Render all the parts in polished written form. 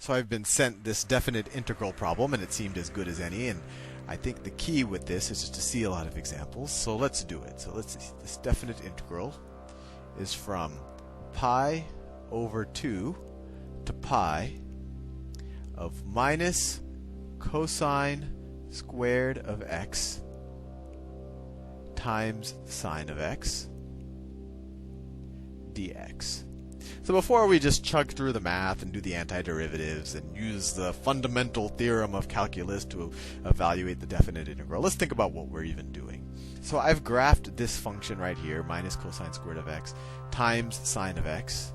So I've been sent this definite integral problem, and it seemed as good as any, and I think the key with this is just to see a lot of examples. So let's do it. So let's see. This definite integral is from pi over 2 to pi of minus cosine squared of x times sine of x dx. So before we just chug through the math and do the antiderivatives and use the fundamental theorem of calculus to evaluate the definite integral, let's think about what we're even doing. So I've graphed this function right here, minus cosine squared of x times sine of x.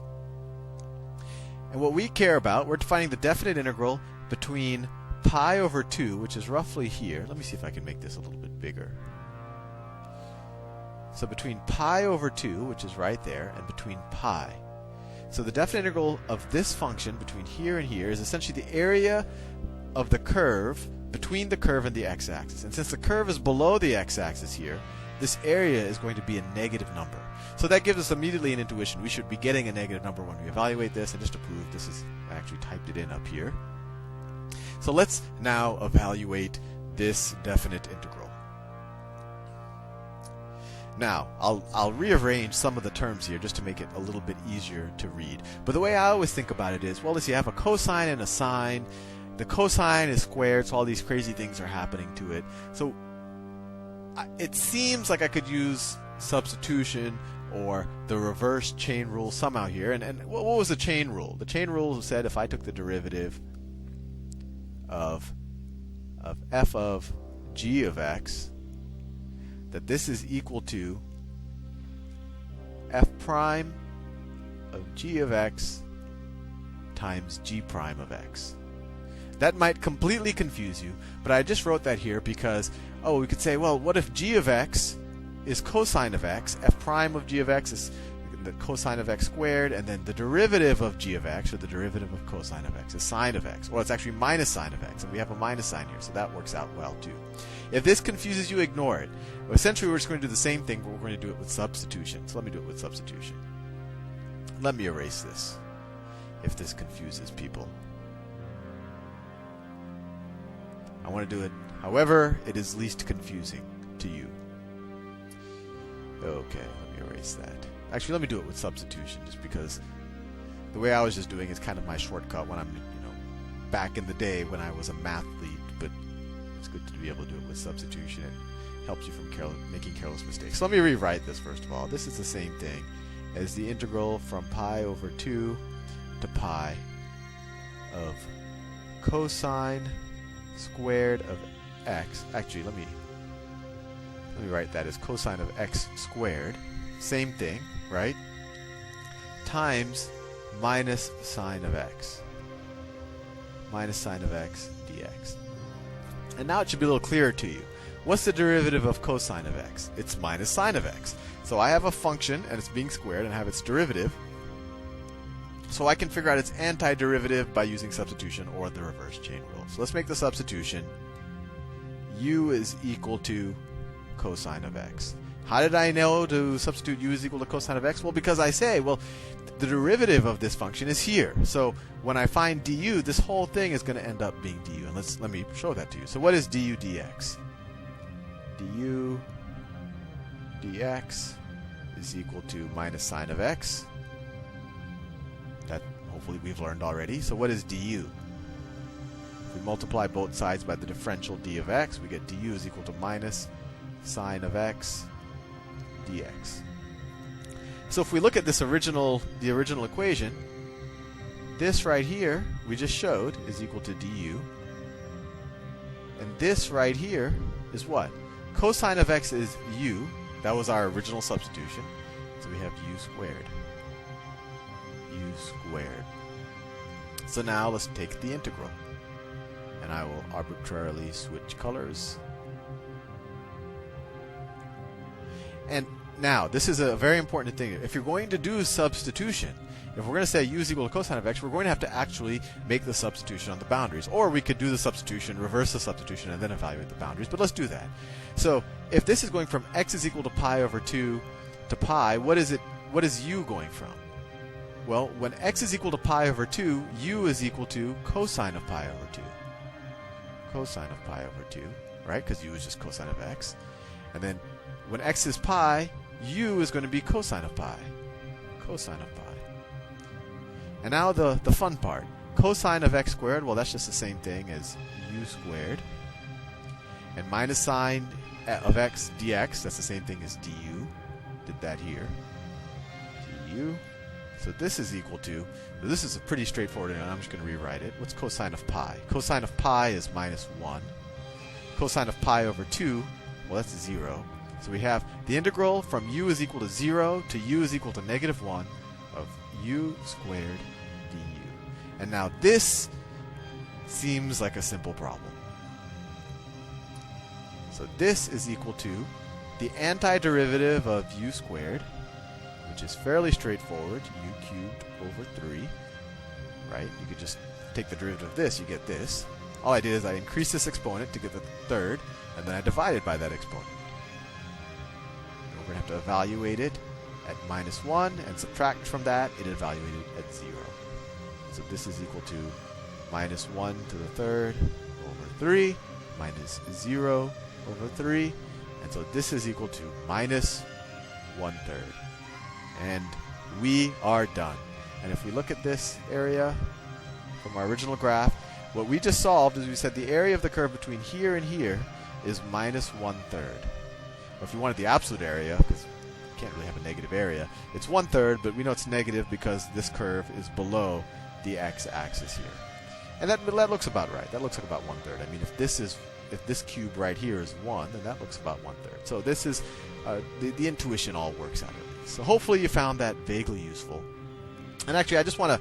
And what we care about, we're finding the definite integral between pi over 2, which is roughly here. Let me see if I can make this a little bit bigger. So between pi over 2, which is right there, and between pi. So the definite integral of this function between here and here is essentially the area of the curve between the curve and the x-axis. And since the curve is below the x-axis here, this area is going to be a negative number. So that gives us immediately an intuition. We should be getting a negative number when we evaluate this. And just to prove, I actually typed it in up here. So let's now evaluate this definite integral. Now, I'll rearrange some of the terms here just to make it a little bit easier to read. But the way I always think about it is, well, let's see, I have a cosine and a sine. The cosine is squared, so all these crazy things are happening to it. So it seems like I could use substitution or the reverse chain rule somehow here. And what was the chain rule? The chain rule said if I took the derivative of f of g of x, that this is equal to f prime of g of x times g prime of x. That might completely confuse you, but I just wrote that here because, we could say, well, what if g of x is cosine of x, f prime of g of x is the cosine of x squared, and then the derivative of g of x, or the derivative of cosine of x, is sine of x. Well, it's actually minus sine of x, and we have a minus sign here, so that works out well too. If this confuses you, ignore it. Well, essentially, we're just going to do the same thing, but we're going to do it with substitution. So let me do it with substitution. Let me erase this, if this confuses people. I want to do it however it is least confusing to you. Okay, let me erase that. Actually, let me do it with substitution, just because the way I was just doing is kind of my shortcut when I'm, back in the day when I was a math lead. But it's good to be able to do it with substitution. It helps you from making careless mistakes. So let me rewrite this first of all. This is the same thing as the integral from pi over 2 to pi of cosine squared of x. Actually, let me write that as cosine of x squared. Same thing, right? Times minus sine of x. Minus sine of x dx. And now it should be a little clearer to you. What's the derivative of cosine of x? It's minus sine of x. So I have a function, and it's being squared, and I have its derivative. So I can figure out its antiderivative by using substitution or the reverse chain rule. So let's make the substitution. U is equal to cosine of x. How did I know to substitute u is equal to cosine of x? Well, because I say, the derivative of this function is here. So when I find du, this whole thing is going to end up being du. And let me show that to you. So what is du dx? Du dx is equal to minus sine of x. That hopefully we've learned already. So what is du? If we multiply both sides by the differential d of x, we get du is equal to minus sine of x dx. So if we look at the original equation, this right here we just showed is equal to du, and this right here is what? Cosine of x is u. That was our original substitution. So we have u squared. U squared. So now let's take the integral, and I will arbitrarily switch colors. And now, this is a very important thing. If you're going to do substitution, if we're going to say u is equal to cosine of x, we're going to have to actually make the substitution on the boundaries. Or we could do the substitution, reverse the substitution, and then evaluate the boundaries. But let's do that. So if this is going from x is equal to pi over 2 to pi, what is u going from? Well, when x is equal to pi over 2, u is equal to cosine of pi over 2. Cosine of pi over 2, right? Because u is just cosine of x. And then when x is pi, u is going to be cosine of pi. Cosine of pi. And now the fun part. Cosine of x squared, well, that's just the same thing as u squared. And minus sine of x dx, that's the same thing as du. Did that here. Du. So this is equal to, this is a pretty straightforward, and I'm just going to rewrite it. What's cosine of pi? Cosine of pi is minus 1. Cosine of pi over 2, well, that's 0. So we have the integral from u is equal to 0 to u is equal to negative 1 of u squared du. And now this seems like a simple problem. So this is equal to the antiderivative of u squared, which is fairly straightforward, u cubed over 3, right? You could just take the derivative of this, you get this. All I did is I increased this exponent to get the third, and then I divided by that exponent. And we're going to have to evaluate it at minus 1, and subtract from that, it evaluated at 0. So this is equal to minus 1 to the third over 3, minus 0 over 3, and so this is equal to minus 1/3. And we are done. And if we look at this area from our original graph, what we just solved is we said the area of the curve between here and here is minus 1/3. Or if you wanted the absolute area, because you can't really have a negative area, it's 1/3, but we know it's negative because this curve is below the x-axis here. And that looks about right. That looks like about 1/3. I mean, if this cube right here is 1, then that looks about 1/3. So this is the intuition all works out. So hopefully you found that vaguely useful. And actually, I just want to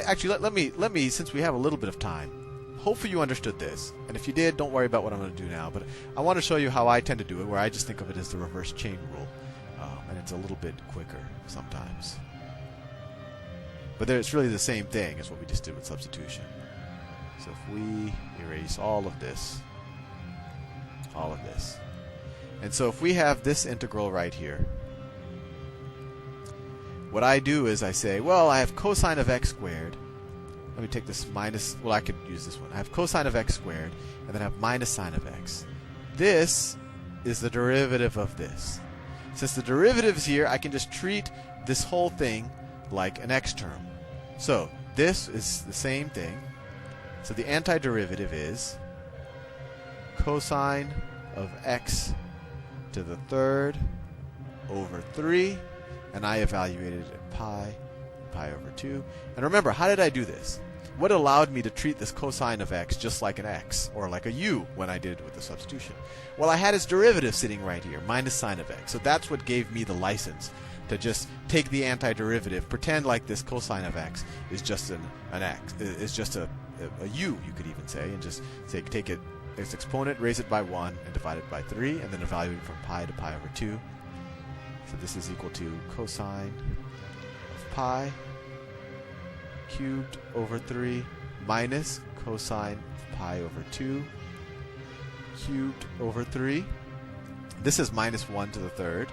actually let me since we have a little bit of time, hopefully you understood this. And if you did, don't worry about what I'm going to do now. But I want to show you how I tend to do it, where I just think of it as the reverse chain rule, and it's a little bit quicker sometimes. But it's really the same thing as what we just did with substitution. So if we erase all of this, and so if we have this integral right here, what I do is I say, well, I have cosine of x squared. Let me take this minus, well, I could use this one. I have cosine of x squared, and then I have minus sine of x. This is the derivative of this. Since the derivative is here, I can just treat this whole thing like an x term. So this is the same thing. So the antiderivative is cosine of x to the third over 3, and I evaluated it at pi over 2. And remember, how did I do this? What allowed me to treat this cosine of x just like an x, or like a u when I did it with the substitution? Well, I had its derivative sitting right here, minus sine of x. So that's what gave me the license to just take the antiderivative, pretend like this cosine of x is just an x, is just a u, you could even say, and just say take it its exponent, raise it by 1, and divide it by 3, and then evaluate from pi to pi over 2. So this is equal to cosine of pi cubed over 3 minus cosine of pi over 2 cubed over 3. This is minus 1 to the third.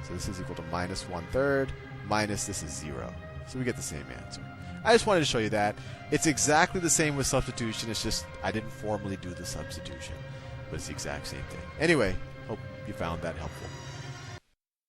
So this is equal to minus 1/3 minus this is 0. So we get the same answer. I just wanted to show you that. It's exactly the same with substitution. It's just I didn't formally do the substitution. But it's the exact same thing. Anyway, hope you found that helpful.